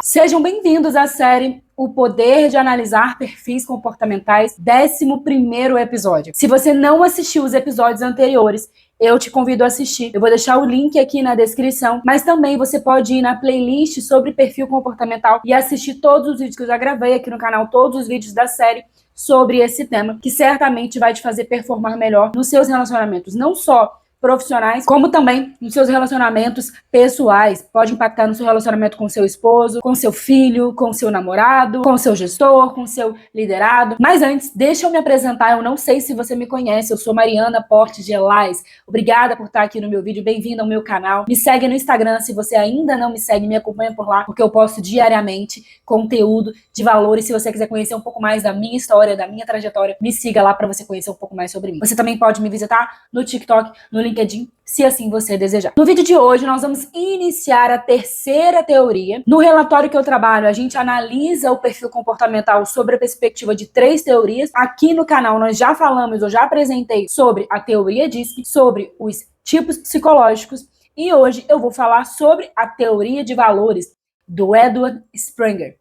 Sejam bem-vindos à série O Poder de Analisar Perfis Comportamentais, 11º episódio. Se você não assistiu os episódios anteriores, eu te convido a assistir. Eu vou deixar o link aqui na descrição, mas também você pode ir na playlist sobre perfil comportamental e assistir todos os vídeos que eu já gravei aqui no canal, todos os vídeos da série sobre esse tema, que certamente vai te fazer performar melhor nos seus relacionamentos, não só profissionais, como também nos seus relacionamentos pessoais. Pode impactar no seu relacionamento com seu esposo, com seu filho, com seu namorado, com seu gestor, com seu liderado. Mas antes, deixa eu me apresentar. Eu não sei se você me conhece, eu sou Mariana Portes de Elais. Obrigada por estar aqui no meu vídeo, bem-vinda ao meu canal. Me segue no Instagram, se você ainda não me segue, me acompanha por lá, porque eu posto diariamente conteúdo de valor. E se você quiser conhecer um pouco mais da minha história, da minha trajetória, me siga lá para você conhecer um pouco mais sobre mim. Você também pode me visitar no TikTok, no LinkedIn, se assim você desejar. No vídeo de hoje, nós vamos iniciar a terceira teoria. No relatório que eu trabalho, a gente analisa o perfil comportamental sobre a perspectiva de 3 teorias. Aqui no canal, nós já falamos, eu já apresentei sobre a teoria DISC, sobre os tipos psicológicos, e hoje eu vou falar sobre a teoria de valores do Edward Springer.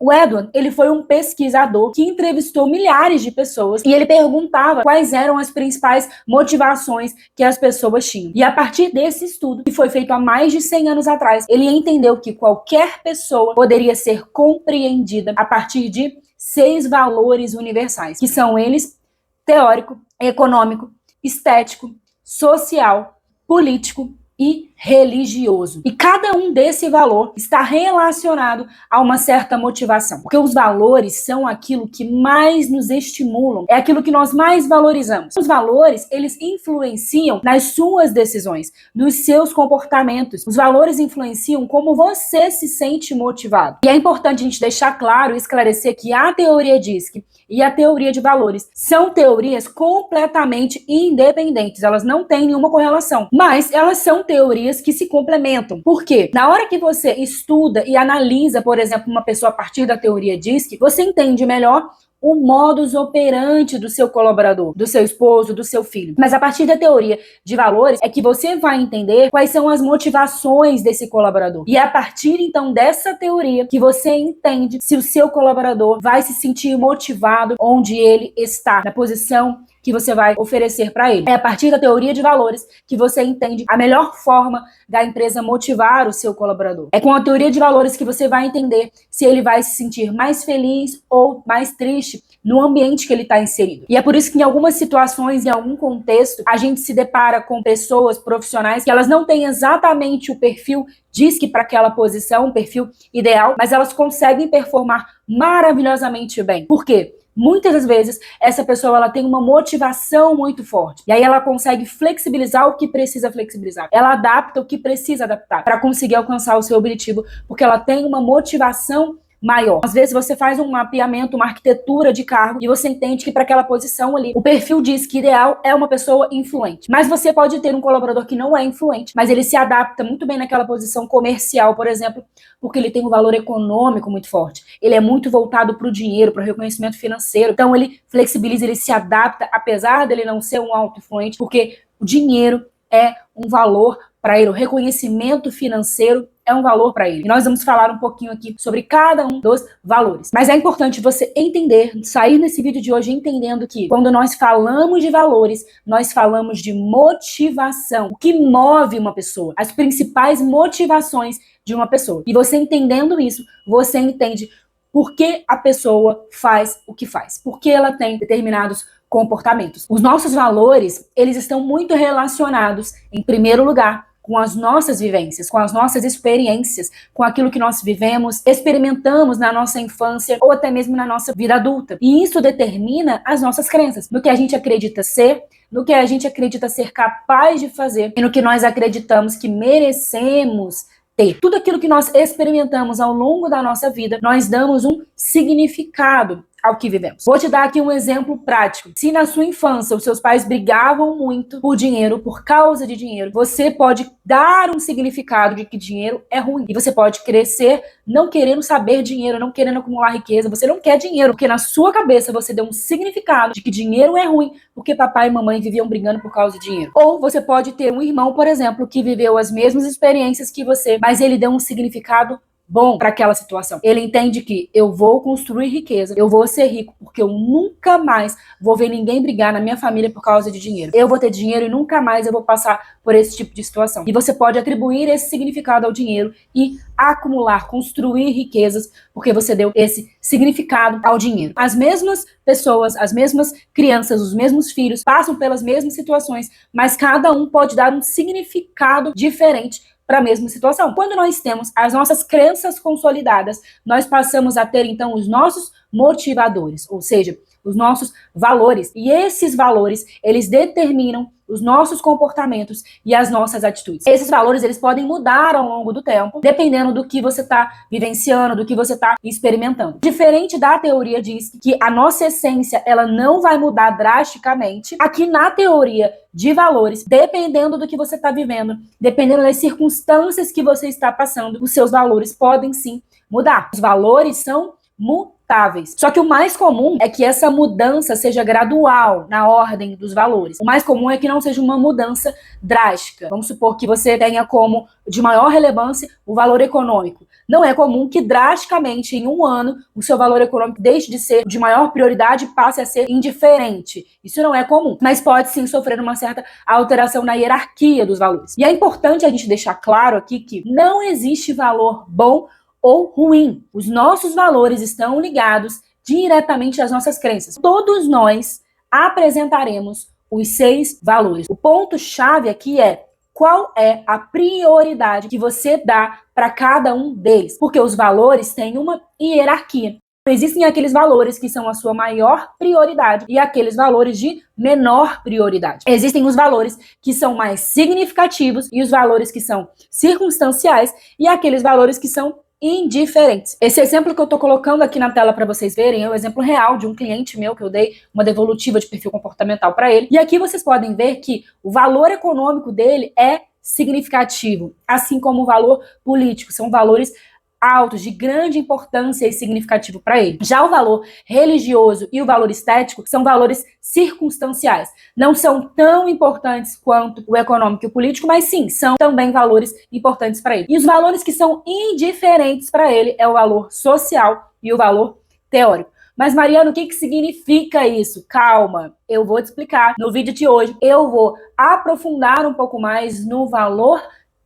O Edward, ele foi um pesquisador que entrevistou milhares de pessoas e ele perguntava quais eram as principais motivações que as pessoas tinham. E a partir desse estudo, que foi feito há mais de 100 anos atrás, ele entendeu que qualquer pessoa poderia ser compreendida a partir de 6 valores universais, que são eles: teórico, econômico, estético, social, político e religioso. E cada um desse valor está relacionado a uma certa motivação. Porque os valores são aquilo que mais nos estimulam, é aquilo que nós mais valorizamos. Os valores, eles influenciam nas suas decisões, nos seus comportamentos. Os valores influenciam como você se sente motivado. E é importante a gente deixar claro e esclarecer que a teoria DISC e a teoria de valores são teorias completamente independentes. Elas não têm nenhuma correlação, mas elas são teorias que se complementam. Por quê? Na hora que você estuda e analisa, por exemplo, uma pessoa a partir da teoria DISC, você entende melhor o modus operandi do seu colaborador, do seu esposo, do seu filho. Mas a partir da teoria de valores é que você vai entender quais são as motivações desse colaborador. E é a partir, então, dessa teoria que você entende se o seu colaborador vai se sentir motivado onde ele está, na posição que você vai oferecer para ele. É a partir da teoria de valores que você entende a melhor forma da empresa motivar o seu colaborador. É com a teoria de valores que você vai entender se ele vai se sentir mais feliz ou mais triste no ambiente que ele está inserido. E é por isso que em algumas situações, em algum contexto, a gente se depara com pessoas profissionais que elas não têm exatamente o perfil DISC para aquela posição, o perfil ideal, mas elas conseguem performar maravilhosamente bem. Por quê? Muitas das vezes, essa pessoa ela tem uma motivação muito forte. E aí ela consegue flexibilizar o que precisa flexibilizar. Ela adapta o que precisa adaptar para conseguir alcançar o seu objetivo, porque ela tem uma motivação maior. Às vezes você faz um mapeamento, uma arquitetura de cargo e você entende que para aquela posição ali, o perfil diz que ideal é uma pessoa influente. Mas você pode ter um colaborador que não é influente, mas ele se adapta muito bem naquela posição comercial, por exemplo, porque ele tem um valor econômico muito forte. Ele é muito voltado para o dinheiro, para o reconhecimento financeiro. Então ele flexibiliza, ele se adapta, apesar dele não ser um alto influente, porque o dinheiro é um valor para ele, o reconhecimento financeiro é um valor para ele. E nós vamos falar um pouquinho aqui sobre cada um dos valores. Mas é importante você entender, sair nesse vídeo de hoje entendendo que quando nós falamos de valores, nós falamos de motivação. O que move uma pessoa, as principais motivações de uma pessoa. E você entendendo isso, você entende por que a pessoa faz o que faz. Por que ela tem determinados comportamentos. Os nossos valores, eles estão muito relacionados, em primeiro lugar, com as nossas vivências, com as nossas experiências, com aquilo que nós vivemos, experimentamos na nossa infância ou até mesmo na nossa vida adulta. E isso determina as nossas crenças, no que a gente acredita ser, no que a gente acredita ser capaz de fazer e no que nós acreditamos que merecemos ter. Tudo aquilo que nós experimentamos ao longo da nossa vida, nós damos um significado ao que vivemos. Vou te dar aqui um exemplo prático. Se na sua infância os seus pais brigavam muito por dinheiro, por causa de dinheiro, você pode dar um significado de que dinheiro é ruim. E você pode crescer não querendo saber dinheiro, não querendo acumular riqueza. Você não quer dinheiro, porque na sua cabeça você deu um significado de que dinheiro é ruim, porque papai e mamãe viviam brigando por causa de dinheiro. Ou você pode ter um irmão, por exemplo, que viveu as mesmas experiências que você, mas ele deu um significado bom para aquela situação. Ele entende que eu vou construir riqueza, eu vou ser rico, porque eu nunca mais vou ver ninguém brigar na minha família por causa de dinheiro. Eu vou ter dinheiro e nunca mais eu vou passar por esse tipo de situação. E você pode atribuir esse significado ao dinheiro e acumular, construir riquezas, porque você deu esse significado ao dinheiro. As mesmas pessoas, as mesmas crianças, os mesmos filhos passam pelas mesmas situações, mas cada um pode dar um significado diferente para a mesma situação. Quando nós temos as nossas crenças consolidadas, nós passamos a ter então os nossos motivadores, ou seja, os nossos valores. E esses valores, eles determinam os nossos comportamentos e as nossas atitudes. Esses valores, eles podem mudar ao longo do tempo, dependendo do que você está vivenciando, do que você está experimentando. Diferente da teoria diz que a nossa essência, ela não vai mudar drasticamente. Aqui na teoria de valores, dependendo do que você está vivendo, dependendo das circunstâncias que você está passando, os seus valores podem sim mudar. Os valores são mutáveis. Só que o mais comum é que essa mudança seja gradual na ordem dos valores. O mais comum é que não seja uma mudança drástica. Vamos supor que você tenha como de maior relevância o valor econômico. Não é comum que drasticamente em um ano o seu valor econômico deixe de ser de maior prioridade e passe a ser indiferente. Isso não é comum, mas pode sim sofrer uma certa alteração na hierarquia dos valores. E é importante a gente deixar claro aqui que não existe valor bom ou ruim. Os nossos valores estão ligados diretamente às nossas crenças. Todos nós apresentaremos os 6 valores. O ponto-chave aqui é qual é a prioridade que você dá para cada um deles. Porque os valores têm uma hierarquia. Existem aqueles valores que são a sua maior prioridade e aqueles valores de menor prioridade. Existem os valores que são mais significativos e os valores que são circunstanciais e aqueles valores que são indiferentes. Esse exemplo que eu tô colocando aqui na tela para vocês verem é um exemplo real de um cliente meu que eu dei uma devolutiva de perfil comportamental para ele. E aqui vocês podem ver que o valor econômico dele é significativo, assim como o valor político. São valores altos, de grande importância e significativo para ele. Já o valor religioso e o valor estético são valores circunstanciais. Não são tão importantes quanto o econômico e o político, mas sim, são também valores importantes para ele. E os valores que são indiferentes para ele é o valor social e o valor teórico. Mas, Mariana, o que significa isso? Calma, eu vou te explicar. No vídeo de hoje, eu vou aprofundar um pouco mais no valor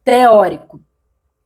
teórico.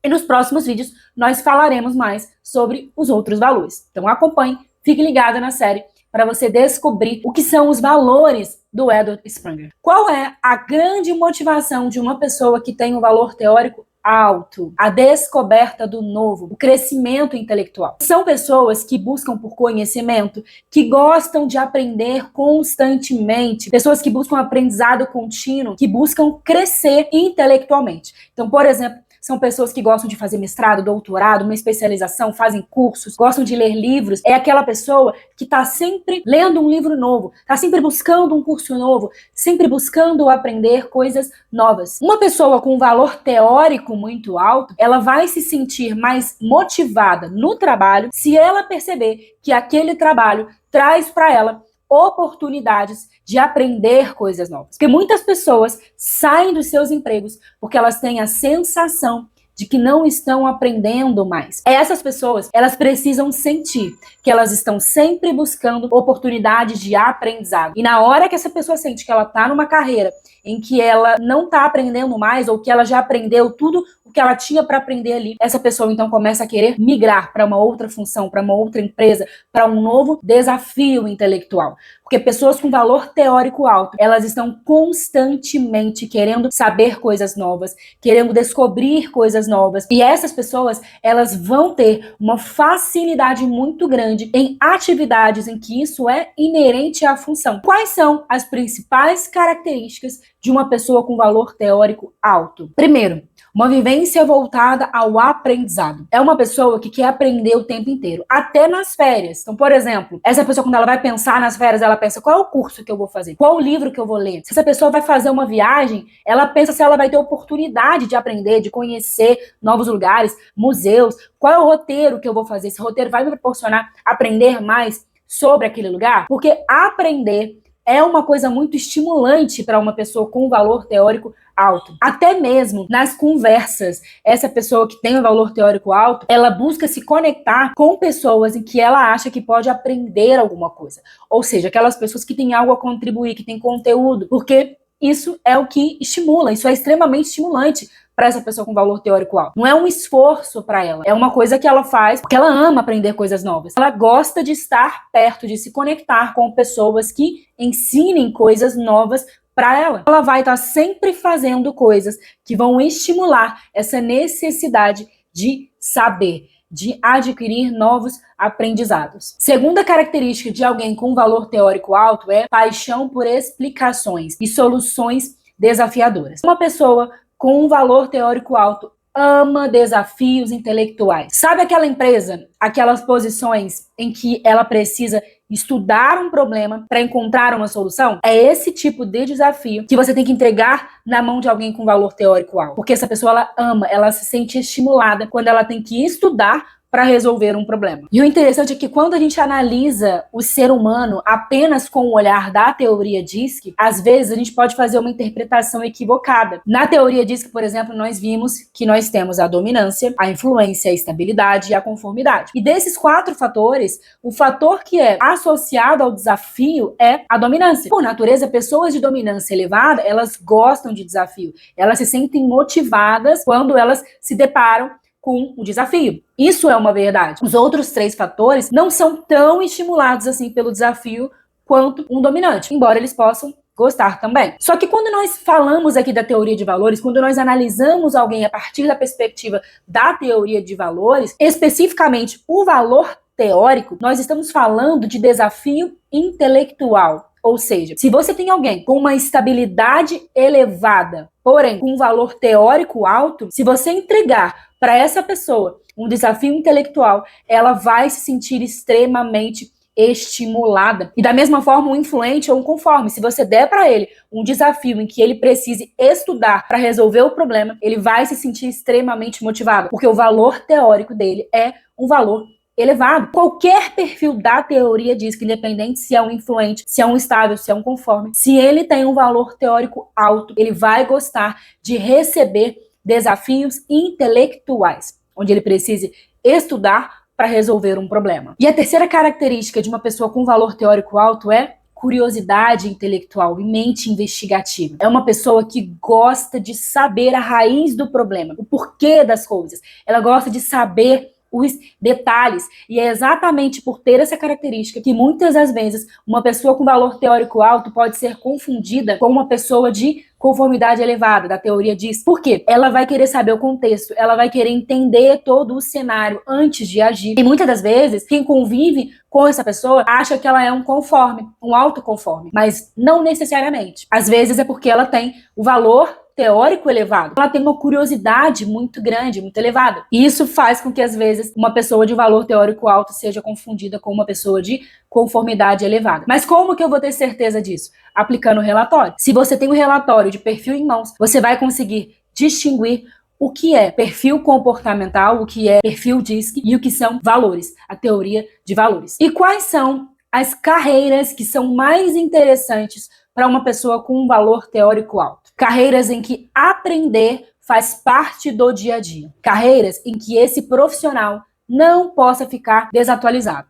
E nos próximos vídeos, nós falaremos mais sobre os outros valores. Então acompanhe, fique ligado na série para você descobrir o que são os valores do Edward Spranger. Qual é a grande motivação de uma pessoa que tem um valor teórico alto? A descoberta do novo, o crescimento intelectual. São pessoas que buscam por conhecimento, que gostam de aprender constantemente, pessoas que buscam aprendizado contínuo, que buscam crescer intelectualmente. Então, por exemplo, são pessoas que gostam de fazer mestrado, doutorado, uma especialização, fazem cursos, gostam de ler livros. É aquela pessoa que está sempre lendo um livro novo, está sempre buscando um curso novo, sempre buscando aprender coisas novas. Uma pessoa com um valor teórico muito alto, ela vai se sentir mais motivada no trabalho se ela perceber que aquele trabalho traz para ela oportunidades de aprender coisas novas. Porque muitas pessoas saem dos seus empregos porque elas têm a sensação de que não estão aprendendo mais. Essas pessoas, elas precisam sentir que elas estão sempre buscando oportunidades de aprendizado. E na hora que essa pessoa sente que ela está numa carreira em que ela não está aprendendo mais ou que ela já aprendeu tudo o que ela tinha para aprender ali, essa pessoa então começa a querer migrar para uma outra função, para uma outra empresa, para um novo desafio intelectual. Porque pessoas com valor teórico alto, elas estão constantemente querendo saber coisas novas, querendo descobrir coisas novas. E essas pessoas, elas vão ter uma facilidade muito grande em atividades em que isso é inerente à função. Quais são as principais características de uma pessoa com valor teórico alto? Primeiro, uma vivência voltada ao aprendizado. É uma pessoa que quer aprender o tempo inteiro, até nas férias. Então, por exemplo, essa pessoa, quando ela vai pensar nas férias, ela pensa qual é o curso que eu vou fazer, qual o livro que eu vou ler. Se essa pessoa vai fazer uma viagem, ela pensa se ela vai ter oportunidade de aprender, de conhecer novos lugares, museus, qual é o roteiro que eu vou fazer, esse roteiro vai me proporcionar aprender mais sobre aquele lugar, porque aprender é uma coisa muito estimulante para uma pessoa com valor teórico alto. Até mesmo nas conversas, essa pessoa que tem um valor teórico alto, ela busca se conectar com pessoas em que ela acha que pode aprender alguma coisa. Ou seja, aquelas pessoas que têm algo a contribuir, que têm conteúdo, porque isso é o que estimula, isso é extremamente estimulante para essa pessoa com valor teórico alto. Não é um esforço para ela, é uma coisa que ela faz porque ela ama aprender coisas novas. Ela gosta de estar perto, de se conectar com pessoas que ensinem coisas novas para ela. Ela vai estar sempre fazendo coisas que vão estimular essa necessidade de saber, de adquirir novos aprendizados. Segunda característica de alguém com valor teórico alto é paixão por explicações e soluções desafiadoras. Uma pessoa com um valor teórico alto ama desafios intelectuais. Sabe aquela empresa, aquelas posições em que ela precisa estudar um problema para encontrar uma solução? É esse tipo de desafio que você tem que entregar na mão de alguém com valor teórico alto. Porque essa pessoa, ela ama, ela se sente estimulada quando ela tem que estudar para resolver um problema. E o interessante é que quando a gente analisa o ser humano apenas com o olhar da teoria DISC, às vezes a gente pode fazer uma interpretação equivocada. Na teoria DISC, por exemplo, nós vimos que nós temos a dominância, a influência, a estabilidade e a conformidade. E desses 4 fatores, o fator que é associado ao desafio é a dominância. Por natureza, pessoas de dominância elevada, elas gostam de desafio. Elas se sentem motivadas quando elas se deparam com o desafio. Isso é uma verdade. Os outros 3 fatores não são tão estimulados assim pelo desafio quanto um dominante, embora eles possam gostar também. Só que quando nós falamos aqui da teoria de valores, quando nós analisamos alguém a partir da perspectiva da teoria de valores, especificamente o valor teórico, nós estamos falando de desafio intelectual. Ou seja, se você tem alguém com uma estabilidade elevada, porém com um valor teórico alto, se você entregar para essa pessoa um desafio intelectual, ela vai se sentir extremamente estimulada. E da mesma forma, um influente ou um conforme, se você der para ele um desafio em que ele precise estudar para resolver o problema, ele vai se sentir extremamente motivado, porque o valor teórico dele é um valor elevado. Qualquer perfil da teoria diz que, independente se é um influente, se é um estável, se é um conforme, se ele tem um valor teórico alto, ele vai gostar de receber desafios intelectuais, onde ele precise estudar para resolver um problema. E a terceira característica de uma pessoa com valor teórico alto é curiosidade intelectual e mente investigativa. É uma pessoa que gosta de saber a raiz do problema, o porquê das coisas. Ela gosta de saber os detalhes. E é exatamente por ter essa característica que muitas das vezes uma pessoa com valor teórico alto pode ser confundida com uma pessoa de conformidade elevada, da teoria diz. Por quê? Ela vai querer saber o contexto, ela vai querer entender todo o cenário antes de agir. E muitas das vezes, quem convive com essa pessoa acha que ela é um conforme, um autoconforme, mas não necessariamente. Às vezes é porque ela tem o valor teórico elevado. Ela tem uma curiosidade muito grande, muito elevada. E isso faz com que, às vezes, uma pessoa de valor teórico alto seja confundida com uma pessoa de conformidade elevada. Mas como que eu vou ter certeza disso? Aplicando o relatório. Se você tem um relatório de perfil em mãos, você vai conseguir distinguir o que é perfil comportamental, o que é perfil DISC e o que são valores, a teoria de valores. E quais são as carreiras que são mais interessantes para uma pessoa com um valor teórico alto? Carreiras em que aprender faz parte do dia a dia. Carreiras em que esse profissional não possa ficar desatualizado.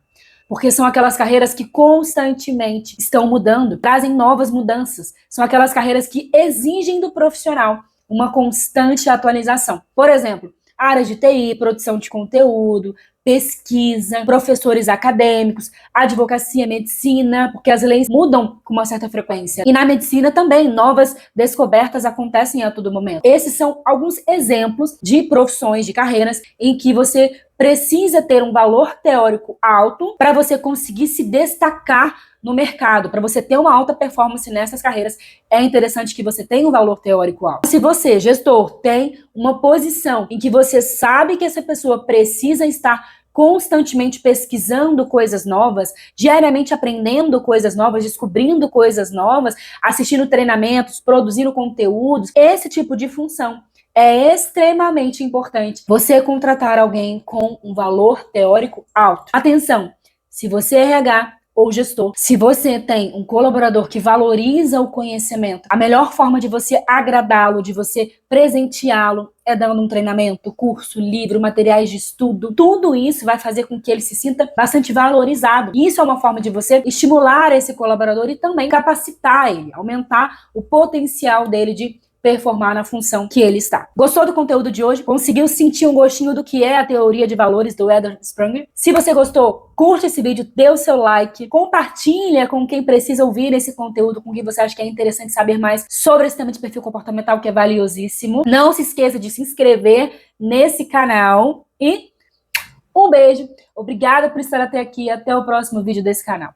Porque são aquelas carreiras que constantemente estão mudando, trazem novas mudanças. São aquelas carreiras que exigem do profissional uma constante atualização. Por exemplo, áreas de TI, produção de conteúdo, pesquisa, professores acadêmicos, advocacia, medicina, porque as leis mudam com uma certa frequência. E na medicina também, novas descobertas acontecem a todo momento. Esses são alguns exemplos de profissões, de carreiras, em que você precisa ter um valor teórico alto para você conseguir se destacar no mercado, para você ter uma alta performance nessas carreiras, é interessante que você tenha um valor teórico alto. Se você, gestor, tem uma posição em que você sabe que essa pessoa precisa estar constantemente pesquisando coisas novas, diariamente aprendendo coisas novas, descobrindo coisas novas, assistindo treinamentos, produzindo conteúdos, esse tipo de função é extremamente importante você contratar alguém com um valor teórico alto. Atenção, se você é RH, ou gestor. Se você tem um colaborador que valoriza o conhecimento, a melhor forma de você agradá-lo, de você presenteá-lo, é dando um treinamento, curso, livro, materiais de estudo. Tudo isso vai fazer com que ele se sinta bastante valorizado. Isso é uma forma de você estimular esse colaborador e também capacitar ele, aumentar o potencial dele de performar na função que ele está. Gostou do conteúdo de hoje? Conseguiu sentir um gostinho do que é a teoria de valores do Edward Sprunger? Se você gostou, curte esse vídeo, dê o seu like, compartilha com quem precisa ouvir esse conteúdo, com quem você acha que é interessante saber mais sobre esse tema de perfil comportamental, que é valiosíssimo. Não se esqueça de se inscrever nesse canal e um beijo. Obrigada por estar até aqui. Até o próximo vídeo desse canal.